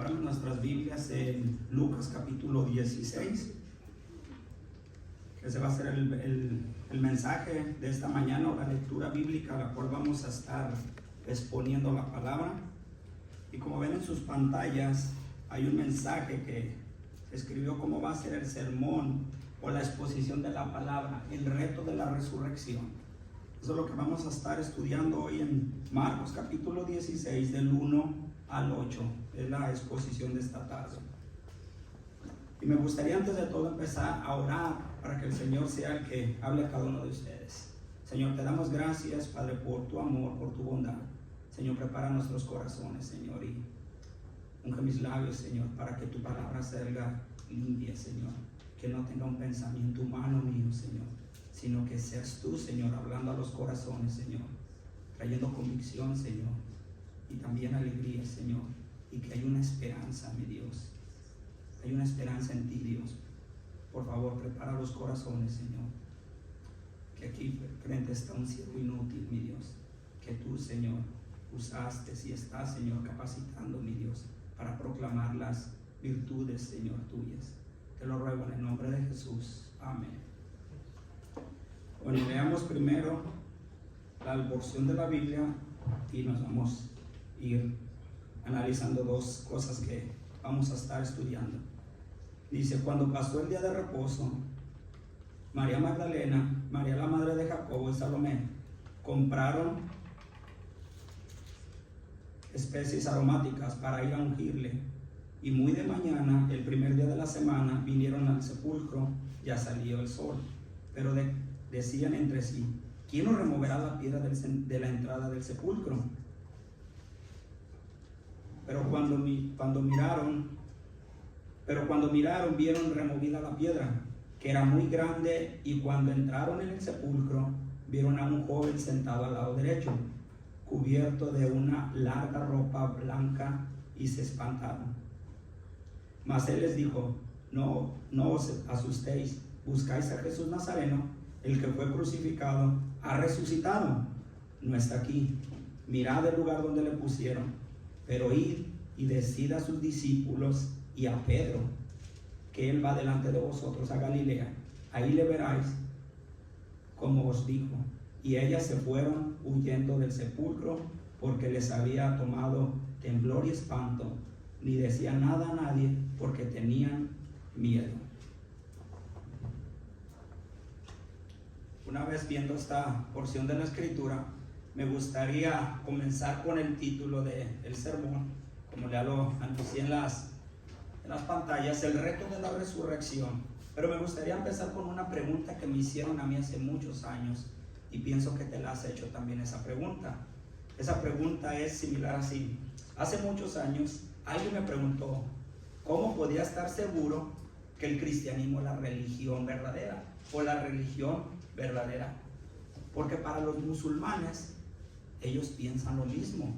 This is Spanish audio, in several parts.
Abramos nuestras Biblias en Lucas capítulo 16. Ese va a ser el mensaje de esta mañana, o la lectura bíblica a la cual vamos a estar exponiendo la palabra. Y como ven en sus pantallas, hay un mensaje que escribió cómo va a ser el sermón o la exposición de la palabra, el reto de la resurrección. Eso es lo que vamos a estar estudiando hoy en Marcos capítulo 16, del 1 al 8. Es la exposición de esta tarde. Y me gustaría antes de todo empezar a orar para que el Señor sea el que hable a cada uno de ustedes. Señor, te damos gracias, Padre, por tu amor, por tu bondad. Señor, prepara nuestros corazones, Señor, y unge mis labios, Señor, para que tu palabra salga limpia, Señor. Que no tenga un pensamiento humano mío, Señor, sino que seas tú, Señor, hablando a los corazones, Señor, trayendo convicción, Señor, y también alegría, Señor, y que hay una esperanza, mi Dios. Hay una esperanza en ti, Dios. Por favor, prepara los corazones, Señor. Que aquí frente está un siervo inútil, mi Dios, que tú, Señor, usaste y estás, Señor, capacitando, mi Dios, para proclamar las virtudes, Señor, tuyas. Te lo ruego en el nombre de Jesús. Amén. Bueno, leamos primero la porción de la Biblia y nos vamos a ir analizando dos cosas que vamos a estar estudiando. Dice: cuando pasó el día de reposo, María Magdalena, María la madre de Jacobo y Salomé compraron especies aromáticas para ir a ungirle. Y muy de mañana, el primer día de la semana, vinieron al sepulcro. Ya salió el sol, pero decían entre sí: ¿quién nos removerá la piedra de la entrada del sepulcro? Pero cuando miraron, vieron removida la piedra, que era muy grande, y cuando entraron en el sepulcro, vieron a un joven sentado al lado derecho, cubierto de una larga ropa blanca, y se espantaron. Mas él les dijo: no os asustéis, buscáis a Jesús Nazareno, el que fue crucificado, ha resucitado, no está aquí. Mirad el lugar donde le pusieron. Pero id y decid a sus discípulos y a Pedro que él va delante de vosotros a Galilea. Ahí le veráis, como os dijo. Y ellas se fueron huyendo del sepulcro, porque les había tomado temblor y espanto. Ni decían nada a nadie, porque tenían miedo. Una vez viendo esta porción de la Escritura, me gustaría comenzar con el título del sermón, como ya lo anuncié en las pantallas, el reto de la resurrección. Pero me gustaría empezar con una pregunta que me hicieron a mí hace muchos años, y pienso que te la has hecho también esa pregunta. Esa pregunta es similar así: hace muchos años alguien me preguntó cómo podía estar seguro que el cristianismo es la religión verdadera, o la religión verdadera. Porque para los musulmanes, ellos piensan lo mismo.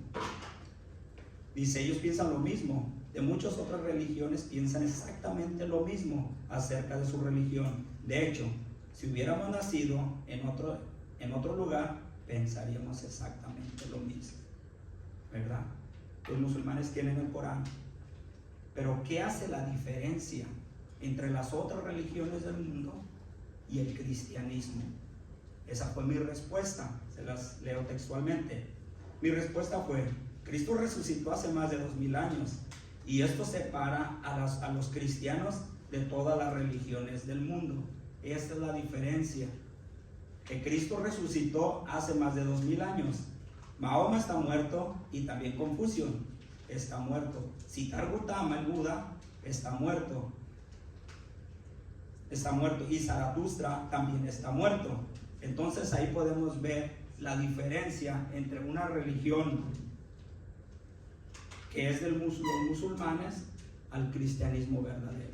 Dice, ellos piensan lo mismo. De muchas otras religiones piensan exactamente lo mismo acerca de su religión. De hecho, si hubiéramos nacido en otro lugar, pensaríamos exactamente lo mismo, ¿verdad? Los musulmanes tienen el Corán. Pero ¿qué hace la diferencia entre las otras religiones del mundo y el cristianismo? Esa fue mi respuesta. Se las leo textualmente. Mi respuesta fue: Cristo resucitó hace más de 2000 años, y esto separa a los cristianos de todas las religiones del mundo. Esta es la diferencia, que Cristo resucitó hace más de 2000 años. Mahoma está muerto, y también Confucio está muerto. Siddhartha Gautama, el Buda, está muerto, y Zaratustra también está muerto. Entonces ahí podemos ver la diferencia entre una religión que es de los musulmanes al cristianismo verdadero.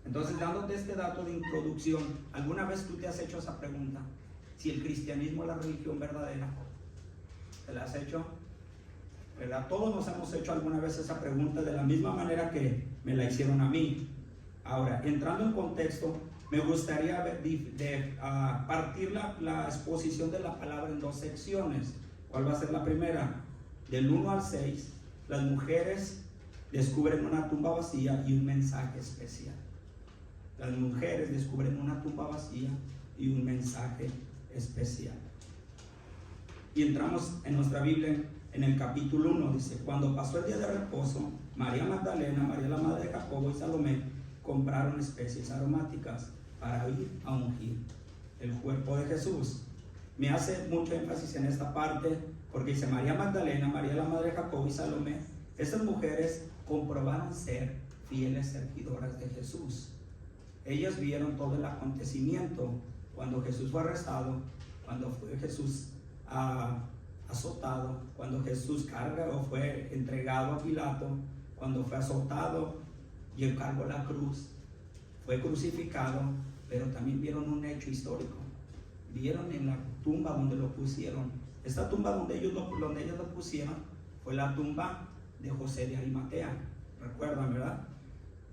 Entonces, dándote este dato de introducción, ¿alguna vez tú te has hecho esa pregunta? Si el cristianismo es la religión verdadera, ¿te la has hecho? ¿Verdad? Todos nos hemos hecho alguna vez esa pregunta, de la misma manera que me la hicieron a mí. Ahora, entrando en contexto, me gustaría partir la exposición de la palabra en dos secciones. ¿Cuál va a ser la primera? Del 1 al 6, las mujeres descubren una tumba vacía y un mensaje especial. Las mujeres descubren una tumba vacía y un mensaje especial. Y entramos en nuestra Biblia en el capítulo 1, dice: cuando pasó el día de reposo, María Magdalena, María la madre de Jacobo y Salomé compraron especies aromáticas para ir a ungir el cuerpo de Jesús. Me hace mucho énfasis en esta parte porque dice María Magdalena, María la madre de Jacobo y Salomé. Estas mujeres comprobaron ser fieles servidoras de Jesús. Ellas vieron todo el acontecimiento, cuando Jesús fue arrestado, cuando fue Jesús azotado, cuando Jesús fue entregado a Pilato, cuando fue azotado y cargó la cruz, fue crucificado. Pero también vieron un hecho histórico. Vieron en la tumba donde lo pusieron. Esta tumba donde ellos lo pusieron fue la tumba de José de Arimatea. ¿Recuerdan, verdad?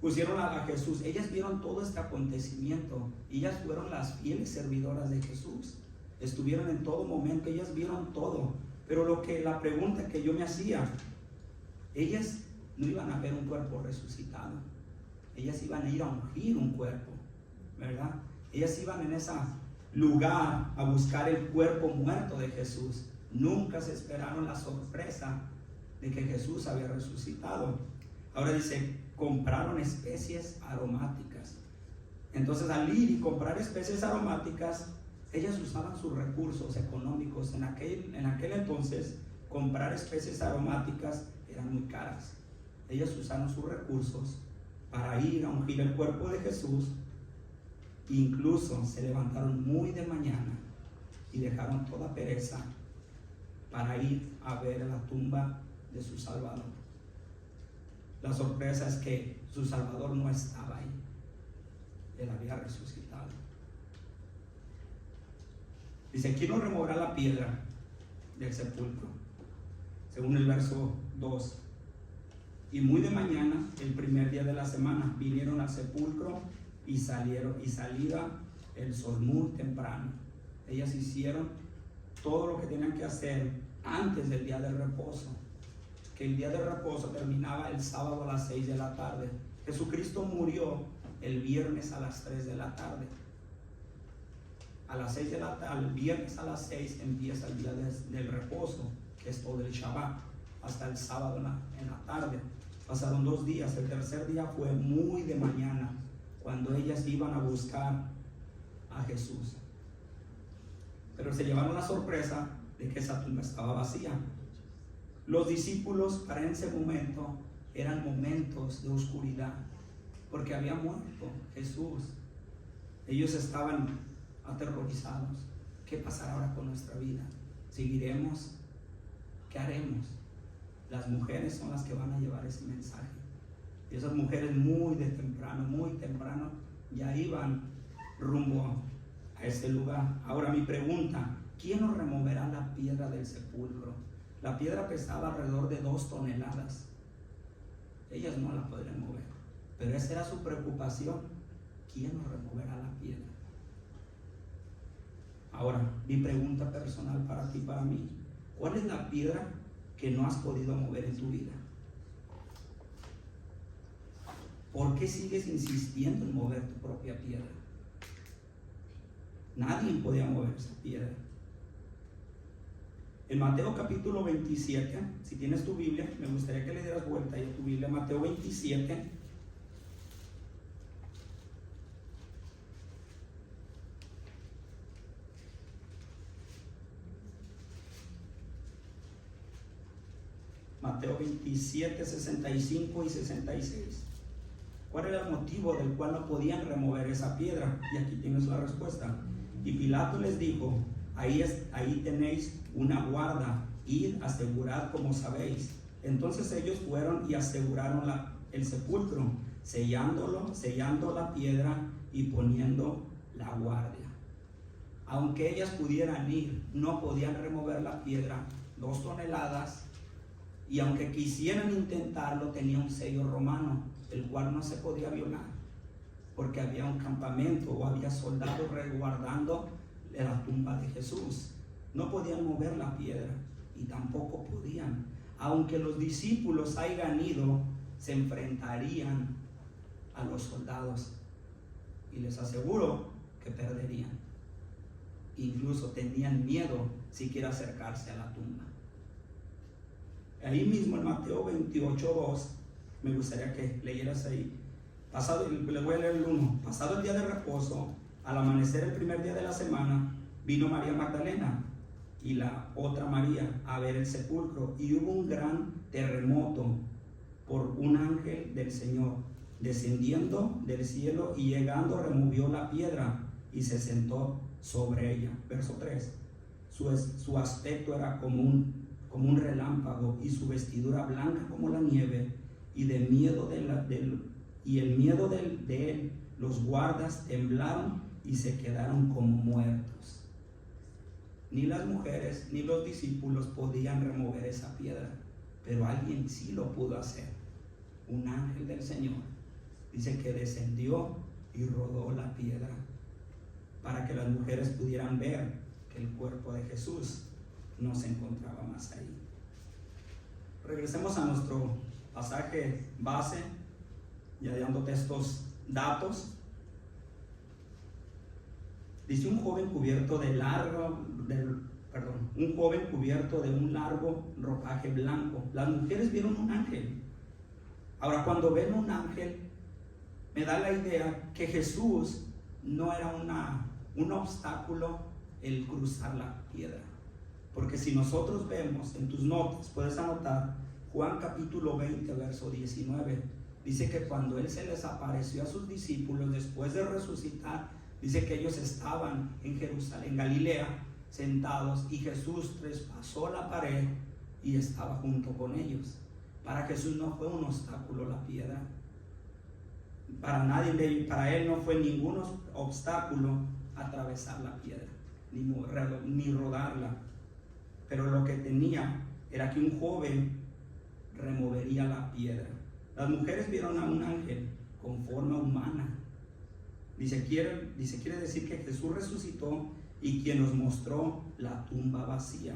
Pusieron a Jesús. Ellas vieron todo este acontecimiento. Ellas fueron las fieles servidoras de Jesús. Estuvieron en todo momento. Ellas vieron todo. Pero la pregunta que yo me hacía, ellas no iban a ver un cuerpo resucitado. Ellas iban a ir a ungir un cuerpo, ¿verdad? Ellas iban en ese lugar a buscar el cuerpo muerto de Jesús. Nunca se esperaron la sorpresa de que Jesús había resucitado. Ahora dice, compraron especies aromáticas. Entonces, al ir y comprar especies aromáticas, ellas usaban sus recursos económicos. En aquel entonces, comprar especies aromáticas eran muy caras. Ellas usaron sus recursos para ir a ungir el cuerpo de Jesús. Incluso se levantaron muy de mañana y dejaron toda pereza para ir a ver la tumba de su Salvador. La sorpresa es que su Salvador no estaba ahí. Él había resucitado. Dice, ¿quién nos removerá la piedra del sepulcro? Según el verso 2. Y muy de mañana, el primer día de la semana, vinieron al sepulcro y salía el sol muy temprano. Ellas hicieron todo lo que tenían que hacer antes del día del reposo, que el día de reposo terminaba el sábado a las 6 de la tarde. Jesucristo murió el viernes a las 3 de la tarde. A las 6 de la tarde, el viernes a las 6 empieza el día del reposo, que es todo el Shabbat, hasta el sábado en la tarde. Pasaron 2 días. El tercer día fue muy de mañana, cuando ellas iban a buscar a Jesús. Pero se llevaron la sorpresa de que esa tumba estaba vacía. Los discípulos para ese momento eran momentos de oscuridad, porque había muerto Jesús. Ellos estaban aterrorizados. ¿Qué pasará ahora con nuestra vida? ¿Seguiremos? ¿Qué haremos? Las mujeres son las que van a llevar ese mensaje. Y esas mujeres muy temprano, ya iban rumbo a ese lugar. Ahora mi pregunta, ¿quién nos removerá la piedra del sepulcro? La piedra pesaba alrededor de 2 toneladas. Ellas no la podrían mover, pero esa era su preocupación. ¿Quién nos removerá la piedra? Ahora, mi pregunta personal para ti, para mí, ¿cuál es la piedra que no has podido mover en tu vida? ¿Por qué sigues insistiendo en mover tu propia piedra? Nadie podía mover esa piedra. En Mateo capítulo 27, si tienes tu Biblia, me gustaría que le dieras vuelta ahí a tu Biblia, Mateo 27. Mateo 27, 65 y 66. ¿Cuál era el motivo del cual no podían remover esa piedra? Y aquí tienes la respuesta. Y Pilato les dijo, ahí tenéis una guarda, id, asegurad como sabéis. Entonces ellos fueron y aseguraron el sepulcro, sellando la piedra y poniendo la guardia. Aunque ellas pudieran ir, no podían remover la piedra, 2 toneladas, y aunque quisieran intentarlo, tenía un sello romano, el cual no se podía violar, porque había un campamento o había soldados resguardando la tumba de Jesús. No podían mover la piedra y tampoco podían, aunque los discípulos hayan ido, se enfrentarían a los soldados. Y les aseguro que perderían. Incluso tenían miedo siquiera acercarse a la tumba. Ahí mismo en Mateo 28:2, me gustaría que leyeras ahí. Les voy a leer el 1. Pasado el día de reposo, al amanecer el primer día de la semana, vino María Magdalena y la otra María a ver el sepulcro, y hubo un gran terremoto por un ángel del Señor, descendiendo del cielo y llegando removió la piedra y se sentó sobre ella. Verso 3. Su aspecto era como un relámpago y su vestidura blanca como la nieve, y el miedo de él, los guardas temblaron y se quedaron como muertos. Ni las mujeres ni los discípulos podían remover esa piedra, pero alguien sí lo pudo hacer. Un ángel del Señor, dice que descendió y rodó la piedra para que las mujeres pudieran ver que el cuerpo de Jesús no se encontraba más ahí. Regresemos a nuestro pasaje base, ya dándote estos datos. Dice un joven cubierto de un largo ropaje blanco. Las mujeres vieron un ángel. Ahora, cuando ven un ángel, me da la idea que Jesús no era un obstáculo el cruzar la piedra. Porque si nosotros vemos en tus notas, puedes anotar Juan capítulo 20, verso 19. Dice que cuando Él se les apareció a sus discípulos después de resucitar, dice que ellos estaban en Jerusalén, en Galilea, sentados, y Jesús traspasó la pared y estaba junto con ellos. Para Jesús no fue un obstáculo la piedra. Para Él no fue ningún obstáculo atravesar la piedra, ni rodarla. Pero lo que tenía era que un joven removería la piedra. Las mujeres vieron a un ángel con forma humana. Quiere decir que Jesús resucitó y quien nos mostró la tumba vacía.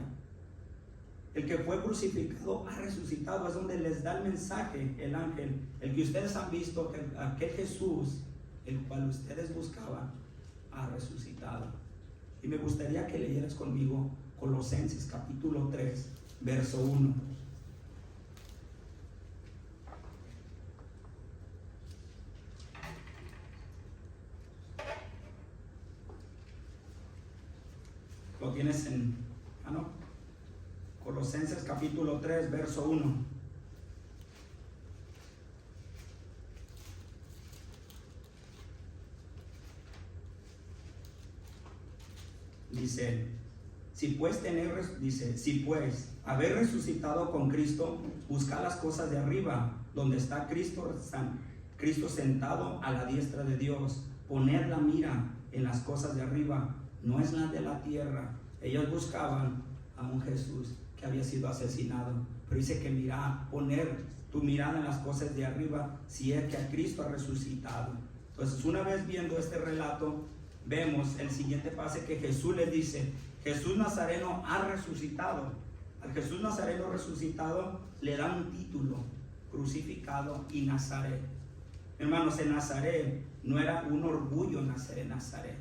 El que fue crucificado ha resucitado. Es donde les da el mensaje el ángel, el que ustedes han visto, que aquel Jesús, el cual ustedes buscaban, ha resucitado. Y me gustaría que leyeras conmigo Colosenses capítulo 3, verso 1. Lo tienes Colosenses capítulo 3, verso 1. Dice, si pues haber resucitado con Cristo, buscad las cosas de arriba, donde está Cristo sentado a la diestra de Dios. Poned la mira en las cosas de arriba, no es la de la tierra. Ellos buscaban a un Jesús que había sido asesinado, pero dice que poner tu mirada en las cosas de arriba, si es que a Cristo ha resucitado. Entonces, una vez viendo este relato, vemos el siguiente pasaje que Jesús les dice: Jesús Nazareno ha resucitado. Al Jesús Nazareno resucitado le dan un título: crucificado y Nazaret. Hermanos, en Nazaret no era un orgullo nacer en Nazaret.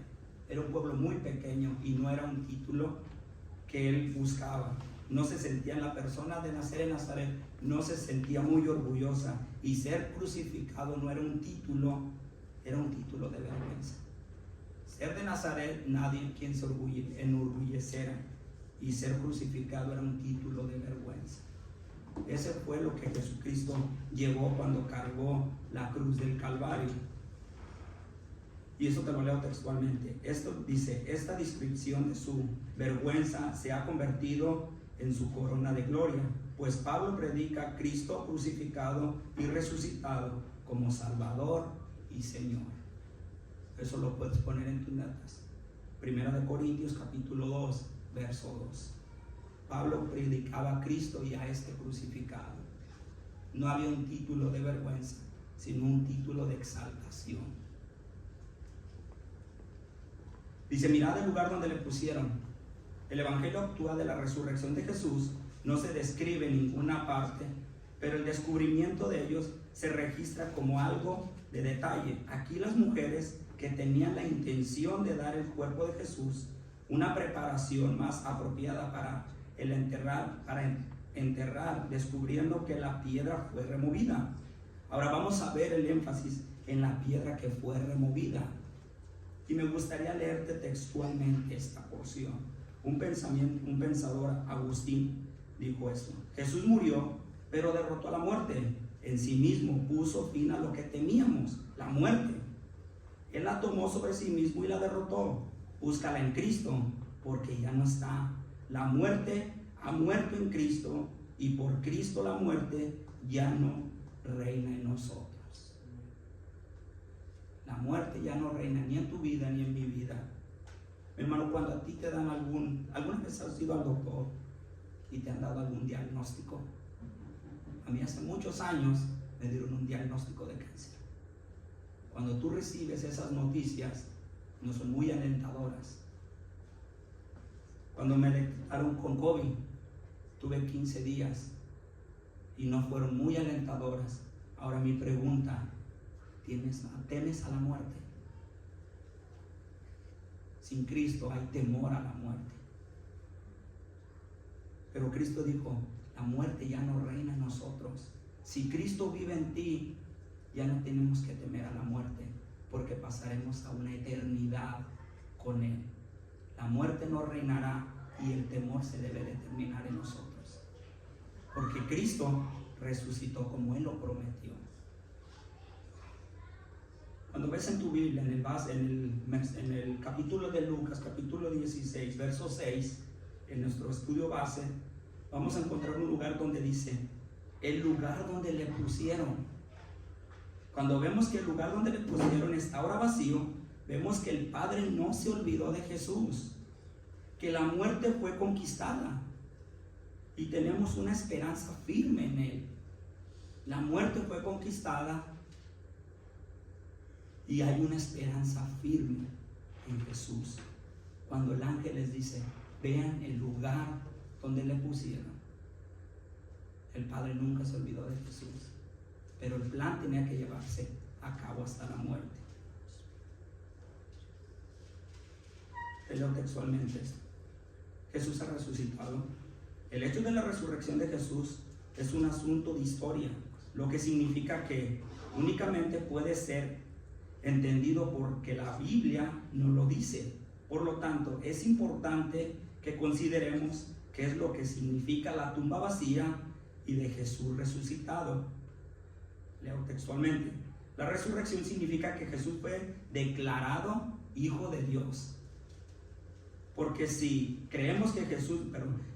Era un pueblo muy pequeño y no era un título que él buscaba. No se sentía, la persona de nacer en Nazaret no se sentía muy orgullosa, y ser crucificado no era un título, era un título de vergüenza. Ser de Nazaret, nadie quien se enorgulleciera, y ser crucificado era un título de vergüenza. Ese fue lo que Jesucristo llevó cuando cargó la cruz del Calvario. Y eso te lo leo textualmente. Esto dice: esta descripción de su vergüenza se ha convertido en su corona de gloria, pues Pablo predica a Cristo crucificado y resucitado como Salvador y Señor. Eso lo puedes poner en tus notas. Primera de Corintios capítulo 2, verso 2. Pablo predicaba a Cristo y a este crucificado. No había un título de vergüenza, sino un título de exaltación. Dice: mirad el lugar donde le pusieron. El evangelio actual de la resurrección de Jesús no se describe en ninguna parte, pero el descubrimiento de ellos se registra como algo de detalle. Aquí las mujeres que tenían la intención de dar el cuerpo de Jesús una preparación más apropiada para enterrar, descubriendo que la piedra fue removida. Ahora vamos a ver el énfasis en la piedra que fue removida. Y me gustaría leerte textualmente esta porción. Un pensador, Agustín, dijo esto: Jesús murió, pero derrotó a la muerte. En sí mismo puso fin a lo que temíamos, la muerte. Él la tomó sobre sí mismo y la derrotó. Búscala en Cristo, porque ya no está. La muerte ha muerto en Cristo, y por Cristo la muerte ya no reina en nosotros. La muerte ya no reina ni en tu vida ni en mi vida. Mi hermano, cuando a ti te dan alguna vez has ido al doctor y te han dado algún diagnóstico. A mí hace muchos años me dieron un diagnóstico de cáncer. Cuando tú recibes esas noticias, no son muy alentadoras. Cuando me detectaron con COVID, tuve 15 días y no fueron muy alentadoras. Ahora mi pregunta: ¿temes a la muerte? Sin Cristo hay temor a la muerte. Pero Cristo dijo: la muerte ya no reina en nosotros. Si Cristo vive en ti, ya no tenemos que temer a la muerte, porque pasaremos a una eternidad con Él. La muerte no reinará y el temor se debe de terminar en nosotros, porque Cristo resucitó como Él lo prometió. Cuando ves en tu Biblia, en el capítulo de Lucas, capítulo 16, verso 6, en nuestro estudio base, vamos a encontrar un lugar donde dice: el lugar donde le pusieron. Cuando vemos que el lugar donde le pusieron está ahora vacío, vemos que el Padre no se olvidó de Jesús, que la muerte fue conquistada y tenemos una esperanza firme en Él. La muerte fue conquistada y hay una esperanza firme en Jesús. Cuando el ángel les dice: vean el lugar donde le pusieron. El Padre nunca se olvidó de Jesús, pero el plan tenía que llevarse a cabo hasta la muerte. Leo textualmente esto: Jesús ha resucitado. El hecho de la resurrección de Jesús es un asunto de historia, lo que significa que únicamente puede ser entendido porque la Biblia nos lo dice. Por lo tanto, es importante que consideremos qué es lo que significa la tumba vacía y de Jesús resucitado. Leo textualmente: la resurrección significa que Jesús fue declarado Hijo de Dios. Porque si creemos que Jesús,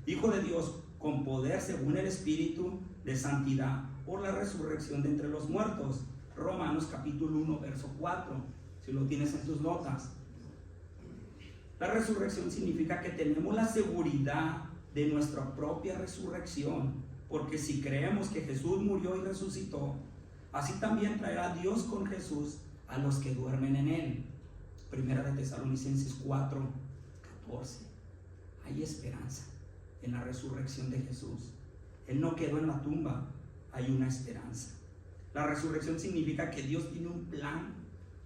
Hijo de Dios con poder según el Espíritu de santidad por la resurrección de entre los muertos. Romanos capítulo 1, verso 4, si lo tienes en tus notas. La resurrección significa que tenemos la seguridad de nuestra propia resurrección, porque si creemos que Jesús murió y resucitó, así también traerá Dios con Jesús a los que duermen en Él. Primera de Tesalonicenses 4, 14. Hay esperanza en la resurrección de Jesús. Él no quedó en la tumba, hay una esperanza. La resurrección significa que Dios tiene un plan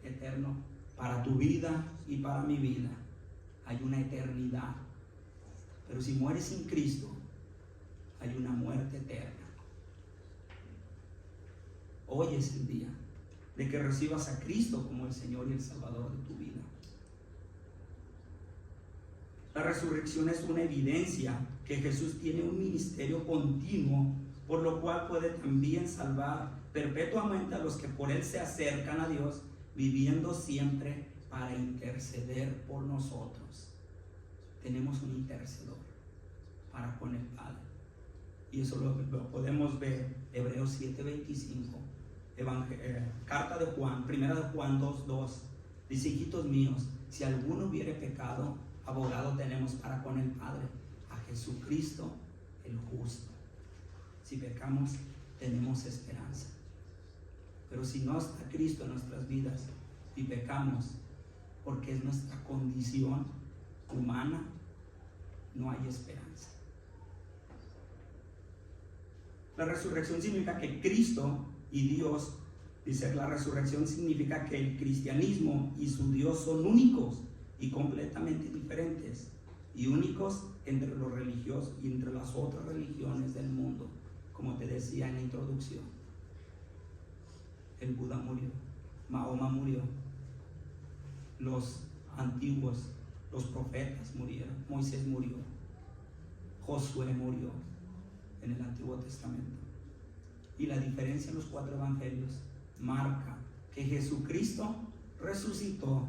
eterno para tu vida y para mi vida. Hay una eternidad. Pero si mueres sin Cristo, hay una muerte eterna. Hoy es el día de que recibas a Cristo como el Señor y el Salvador de tu vida. La resurrección es una evidencia que Jesús tiene un ministerio continuo, por lo cual puede también salvar perpetuamente a los que por Él se acercan a Dios, viviendo siempre para interceder por nosotros. Tenemos un intercedor para con el Padre. Y eso lo podemos ver, Hebreos 7:25, carta de Juan, primera de Juan 2:2. Dice: hijitos míos, si alguno hubiere pecado, abogado tenemos para con el Padre, a Jesucristo el justo. Si pecamos, tenemos esperanza. Pero si no está Cristo en nuestras vidas y pecamos, porque es nuestra condición humana, no hay esperanza. La resurrección significa que Cristo y Dios. Dice, la resurrección significa que el cristianismo y su Dios son únicos y completamente diferentes, y únicos entre los religiosos y entre las otras religiones del mundo. Como te decía en la introducción, el Buda murió, Mahoma murió, los antiguos, los profetas murieron, Moisés murió, Josué murió en el Antiguo Testamento. Y la diferencia en los 4 evangelios marca que Jesucristo resucitó,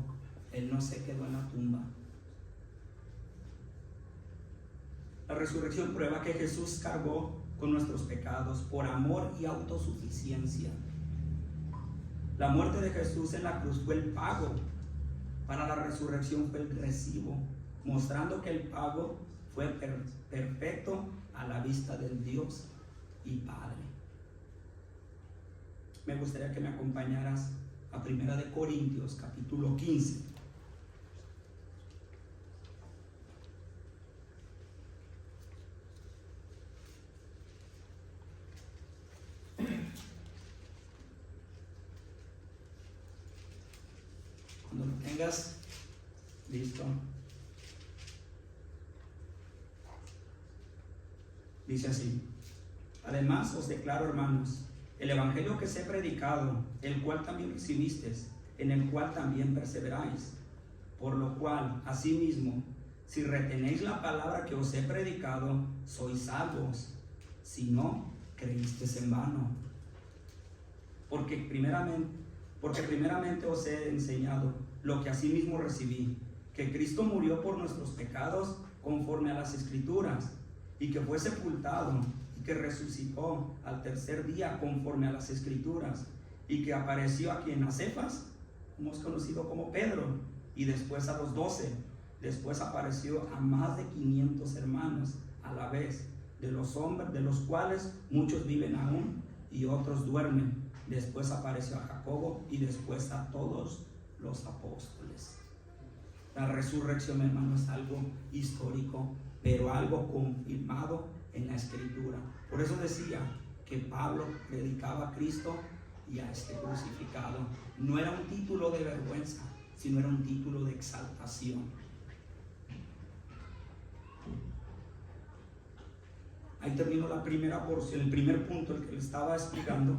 Él no se quedó en la tumba. La resurrección prueba que Jesús cargó con nuestros pecados por amor y autosuficiencia. La muerte de Jesús en la cruz fue el pago. Para la resurrección fue el recibo, mostrando que el pago fue perfecto a la vista del Dios y Padre. Me gustaría que me acompañaras a 1 de Corintios, capítulo 15. Cuando lo tengas listo. Dice así: además os declaro, hermanos, el evangelio que os he predicado, el cual también recibisteis, en el cual también perseveráis, por lo cual, asimismo, si retenéis la palabra que os he predicado, sois salvos, si no, creísteis en vano. Porque primeramente os he enseñado lo que asimismo recibí, que Cristo murió por nuestros pecados conforme a las Escrituras, y que fue sepultado, y que resucitó al tercer día conforme a las Escrituras, y que apareció aquí en Cefas, hemos conocido como Pedro, y después a los 12, después apareció a más de 500 hermanos a la vez, de los hombres, de los cuales muchos viven aún y otros duermen. Después apareció a Jacobo y después a todos los apóstoles. La resurrección, hermano, es algo histórico, pero algo confirmado en la Escritura. Por eso decía que Pablo predicaba a Cristo y a este crucificado. No era un título de vergüenza, sino era un título de exaltación. Ahí terminó la primera porción, el primer punto, el que le estaba explicando.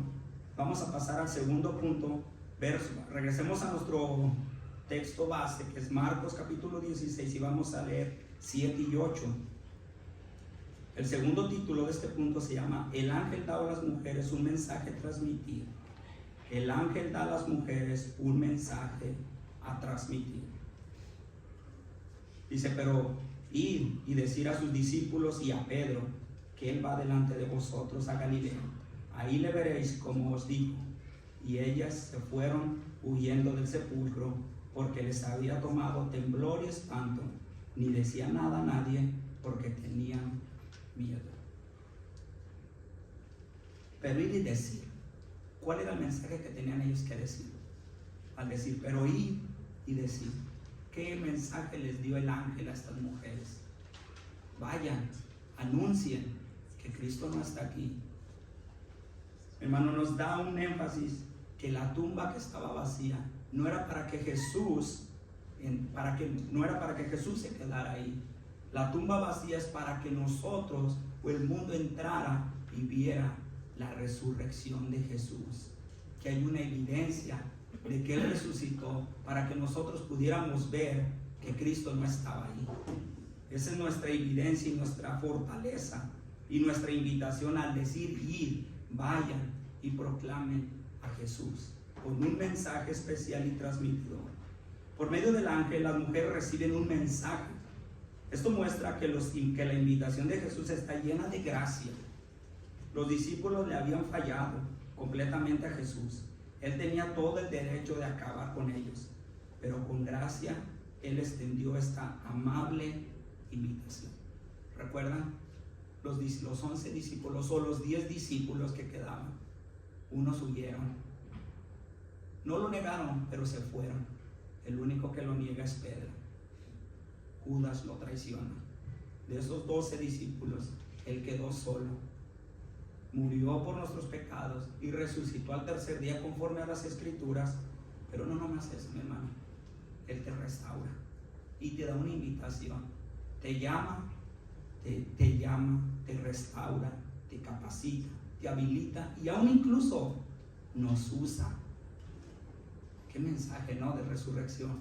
Vamos a pasar al segundo punto, regresemos a nuestro texto base, que es Marcos capítulo 16, y vamos a leer 7 y 8. El segundo título de este punto se llama: el ángel da a las mujeres un mensaje a transmitir. El ángel da a las mujeres un mensaje a transmitir. Dice: pero id y decir a sus discípulos y a Pedro que él va delante de vosotros a Galilea. Ahí le veréis como os digo. Y ellas se fueron huyendo del sepulcro, porque les había tomado temblor y espanto. Ni decía nada a nadie, porque tenían miedo. Pero ir y decir, ¿cuál era el mensaje que tenían ellos que decir? Al decir, pero ir y decir, ¿qué mensaje les dio el ángel a estas mujeres? Vayan, anuncien que Cristo no está aquí. Hermano, nos da un énfasis que la tumba que estaba vacía no era para que Jesús se quedara ahí. La tumba vacía es para que nosotros o el mundo entrara y viera la resurrección de Jesús, que hay una evidencia de que Él resucitó, para que nosotros pudiéramos ver que Cristo no estaba ahí. Esa es nuestra evidencia y nuestra fortaleza y nuestra invitación al decir: ir, vayan y proclamen a Jesús con un mensaje especial y transmitidor. Por medio del ángel, las mujeres reciben un mensaje. Esto muestra que la invitación de Jesús está llena de gracia. Los discípulos le habían fallado completamente a Jesús. Él tenía todo el derecho de acabar con ellos, pero con gracia Él extendió esta amable invitación. ¿Recuerdan? Los 11 discípulos o los 10 discípulos que quedaban, unos huyeron. No lo negaron, pero se fueron. El único que lo niega es Pedro. Judas lo traiciona. De esos 12 discípulos, él quedó solo. murió por nuestros pecados y resucitó al tercer día conforme a las Escrituras. Pero no nomás eso, mi hermano. Él te restaura y te da una invitación. Te llama, te restaura, te capacita, te habilita y aún incluso nos usa. Qué mensaje, ¿no? De resurrección.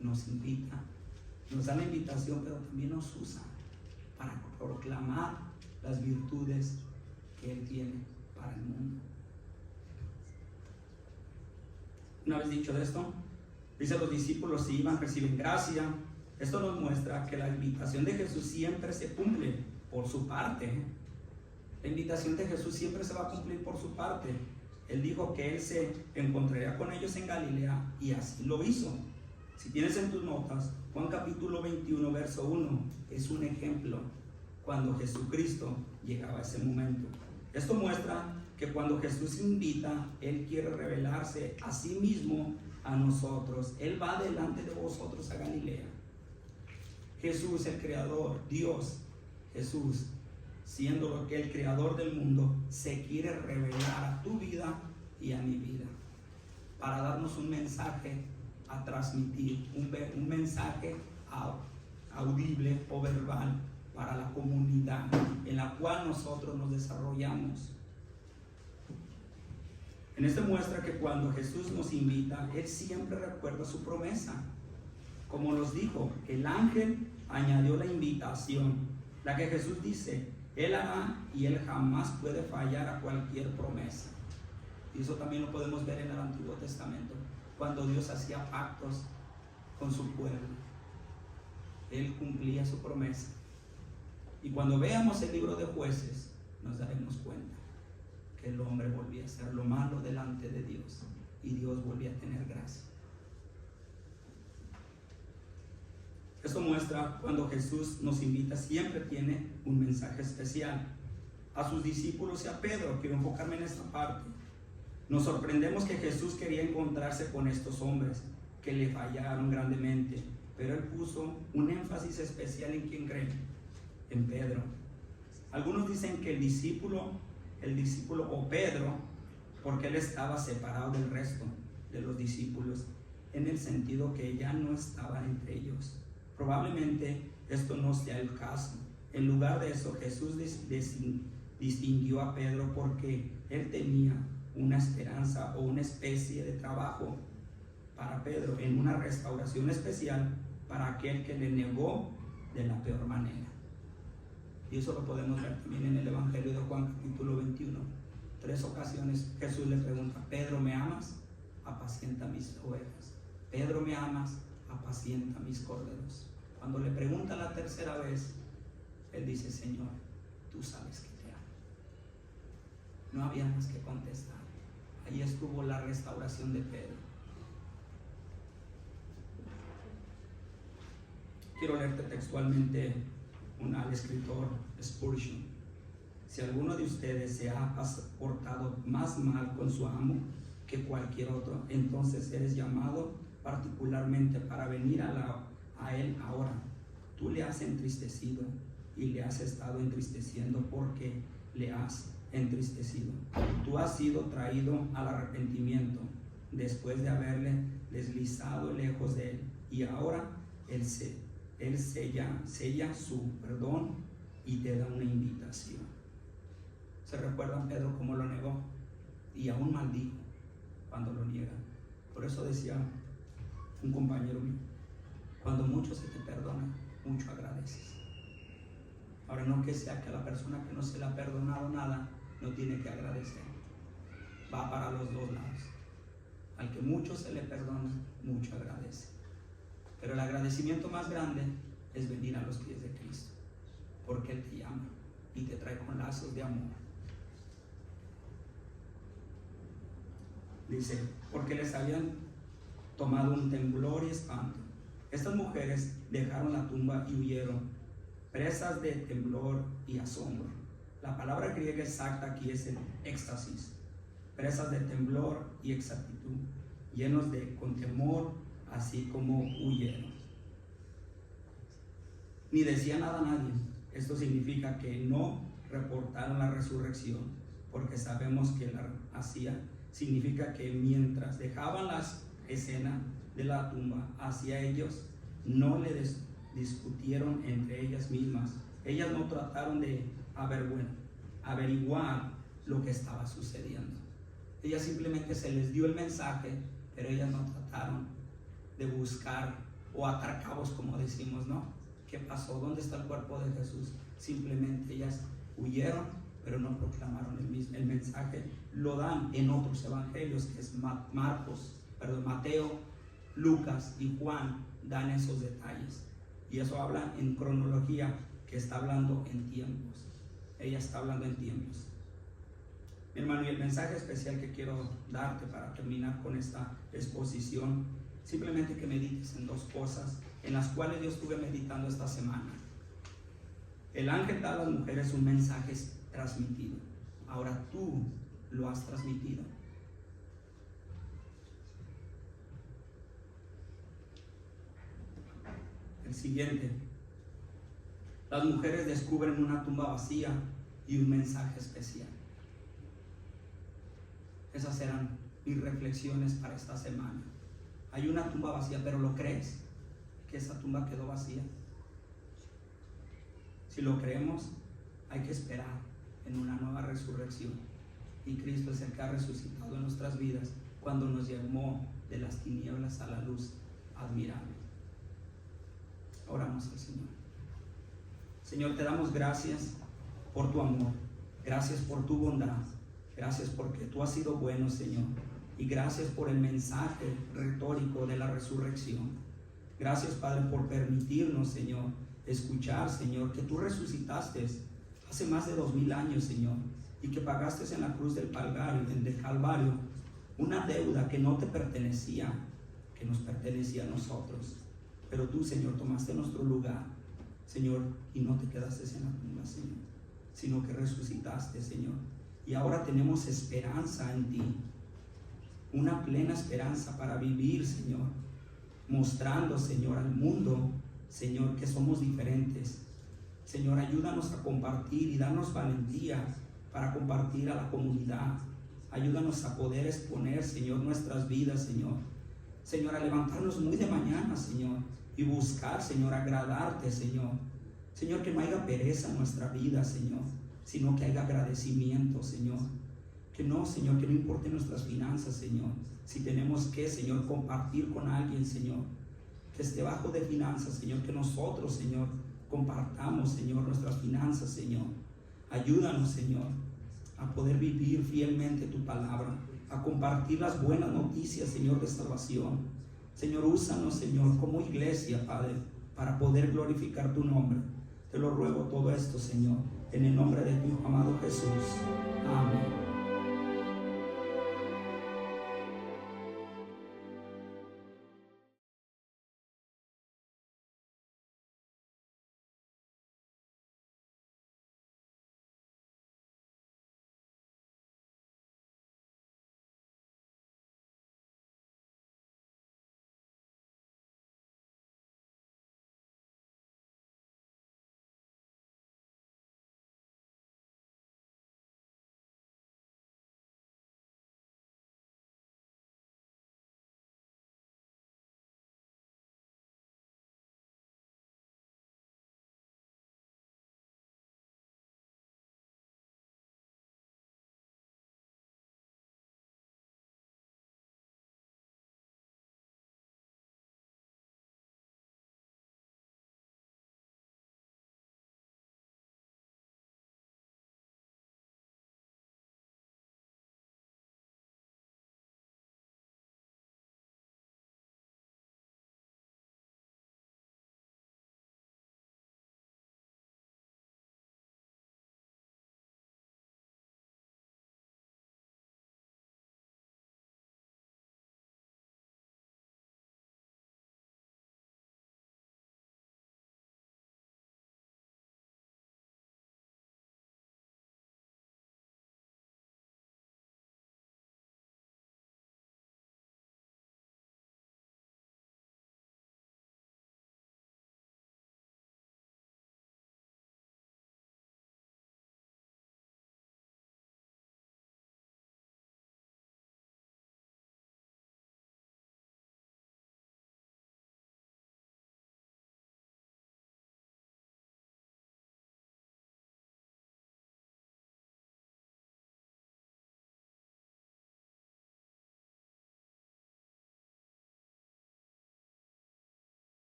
Nos invita, nos da la invitación, pero también nos usa para proclamar las virtudes que Él tiene para el mundo. Una vez dicho esto, dice: los discípulos se iban, reciben gracia. Esto nos muestra que la invitación de Jesús siempre se cumple por su parte. La invitación de Jesús siempre se va a cumplir por su parte. Él dijo que Él se encontraría con ellos en Galilea y así lo hizo. Si tienes en tus notas, Juan capítulo 21, verso 1, es un ejemplo cuando Jesucristo llegaba a ese momento. Esto muestra que cuando Jesús invita, Él quiere revelarse a sí mismo a nosotros. Él va delante de vosotros a Galilea. Jesús, el creador, Dios, Jesús, siendo lo que el creador del mundo, se quiere revelar a tu vida y a mi vida para darnos un mensaje a transmitir, un mensaje audible o verbal para la comunidad en la cual nosotros nos desarrollamos. En este muestra que cuando Jesús nos invita, Él siempre recuerda su promesa. Como nos dijo, el ángel añadió la invitación, la que Jesús dice: Él hará y Él jamás puede fallar a cualquier promesa. Y eso también lo podemos ver en el Antiguo Testamento, cuando Dios hacía pactos con su pueblo. Él cumplía su promesa. Y cuando veamos el libro de Jueces, nos daremos cuenta que el hombre volvía a hacer lo malo delante de Dios y Dios volvía a tener gracia. Esto muestra cuando Jesús nos invita, siempre tiene un mensaje especial. A sus discípulos y a Pedro, quiero enfocarme en esta parte. Nos sorprendemos que Jesús quería encontrarse con estos hombres que le fallaron grandemente, pero Él puso un énfasis especial en quién creen, en Pedro. Algunos dicen que el discípulo o Pedro, porque él estaba separado del resto de los discípulos, en el sentido que ya no estaba entre ellos. Probablemente esto no sea el caso. En lugar de eso, Jesús distinguió a Pedro porque él tenía una esperanza o una especie de trabajo para Pedro, en una restauración especial para aquel que le negó de la peor manera. Y eso lo podemos ver también en el Evangelio de Juan capítulo 21. 3 ocasiones Jesús le pregunta: Pedro, ¿me amas? Apacienta mis ovejas. Pedro, ¿me amas? Apacienta mis corderos. Cuando le pregunta la tercera vez, Él dice: Señor, tú sabes que te amo. No había más que contestar. Ahí estuvo la restauración de Pedro. Quiero leerte textualmente al escritor Spurgeon: si alguno de ustedes se ha portado más mal con su amo que cualquier otro, entonces eres llamado particularmente para venir a él ahora. Tú le has entristecido y le has estado entristeciendo porque le has entristecido. Tú has sido traído al arrepentimiento después de haberle deslizado lejos de él, y ahora él sella su perdón y te da una invitación. ¿Se recuerdan Pedro cómo lo negó? Y aún maldijo cuando lo niegan. Por eso decía un compañero mío: cuando mucho se te perdona, mucho agradeces. Ahora, no que sea que a la persona que no se le ha perdonado nada no tiene que agradecer. Va para los dos lados. Al que mucho se le perdona, mucho agradece. Pero el agradecimiento más grande es venir a los pies de Cristo, porque Él te llama y te trae con lazos de amor. Dice: porque les habían tomado un temblor y espanto. Estas mujeres dejaron la tumba y huyeron, presas de temblor y asombro. La palabra griega exacta aquí es el éxtasis. Presas de temblor y exactitud, llenos con temor, así como huyeron. Ni decía nada a nadie. Esto significa que no reportaron la resurrección, porque sabemos que la hacía. Significa que mientras dejaban la escena de la tumba hacia ellos, no le discutieron entre ellas mismas. Ellas no trataron de averiguar lo que estaba sucediendo. Ellas simplemente se les dio el mensaje, pero ellas no trataron de buscar o atar cabos, como decimos, ¿no? ¿Qué pasó? ¿Dónde está el cuerpo de Jesús? Simplemente ellas huyeron, pero no proclamaron el mensaje. Lo dan en otros evangelios, que es Mateo, Lucas y Juan, dan esos detalles. Y eso habla en cronología, que está hablando en tiempos. Ella está hablando en tiempos. Mi hermano, y el mensaje especial que quiero darte para terminar con esta exposición, simplemente que medites en dos cosas en las cuales yo estuve meditando esta semana. El ángel da a las mujeres un mensaje transmitido. Ahora tú lo has transmitido. El siguiente. Las mujeres descubren una tumba vacía y un mensaje especial. Esas eran mis reflexiones para esta semana. Hay una tumba vacía, pero ¿lo crees? Que esa tumba quedó vacía. Si lo creemos, hay que esperar en una nueva resurrección. Y Cristo es el que ha resucitado en nuestras vidas cuando nos llamó de las tinieblas a la luz admirable. Oramos al Señor. Señor, te damos gracias por tu amor. Gracias por tu bondad. Gracias porque tú has sido bueno, Señor. Y gracias por el mensaje retórico de la resurrección. Gracias, Padre, por permitirnos, Señor, escuchar, Señor, que tú resucitaste hace más de 2000 años, Señor, y que pagaste en la cruz del Calvario una deuda que no te pertenecía, que nos pertenecía a nosotros. Pero tú, Señor, tomaste nuestro lugar, Señor, y no te quedaste en la tumba, Señor, sino que resucitaste, Señor. Y ahora tenemos esperanza en ti, una plena esperanza para vivir, Señor, mostrando, Señor, al mundo, Señor, que somos diferentes. Señor, ayúdanos a compartir y danos valentía para compartir a la comunidad. Ayúdanos a poder exponer, Señor, nuestras vidas, Señor. Señor, a levantarnos muy de mañana, Señor, y buscar, Señor, agradarte, Señor. Señor, que no haya pereza en nuestra vida, Señor, sino que haya agradecimiento, Señor. Que no, Señor, que no importen nuestras finanzas, Señor. Si tenemos que, Señor, compartir con alguien, Señor, que esté bajo de finanzas, Señor, que nosotros, Señor, compartamos, Señor, nuestras finanzas, Señor. Ayúdanos, Señor, a poder vivir fielmente tu palabra, a compartir las buenas noticias, Señor, de salvación. Señor, úsanos, Señor, como iglesia, Padre, para poder glorificar tu nombre. Te lo ruego todo esto, Señor, en el nombre de tu Hijo amado Jesús. Amén.